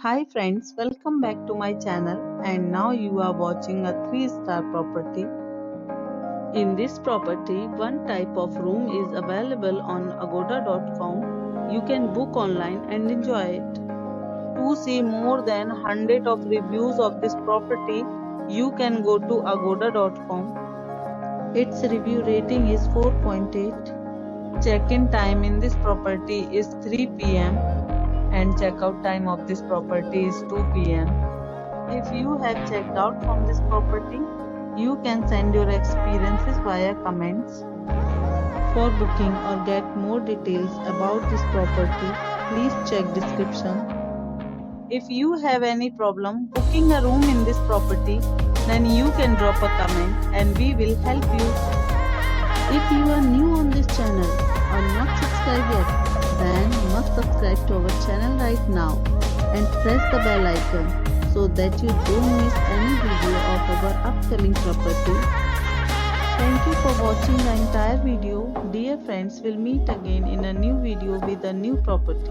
Hi friends, welcome back to my channel and now you are watching a 3-star property. In this property, one type of room is available on agoda.com. You can book online and enjoy it. To see more than 100 of reviews of this property, you can go to agoda.com. Its review rating is 4.8. Check-in time in this property is 3 p.m. and checkout time of this property is 2 p.m. If you have checked out from this property, you can send your experiences via comments. For booking or get more details about this property, please check description. If you have any problem booking a room in this property, then you can drop a comment and we will help you. If you are new on this channel or not subscribed yet, then must subscribe to our channel right now and press the bell icon so that you don't miss any video of our upcoming property. Thank you for watching the entire video. Dear friends, we'll meet again in a new video with a new property.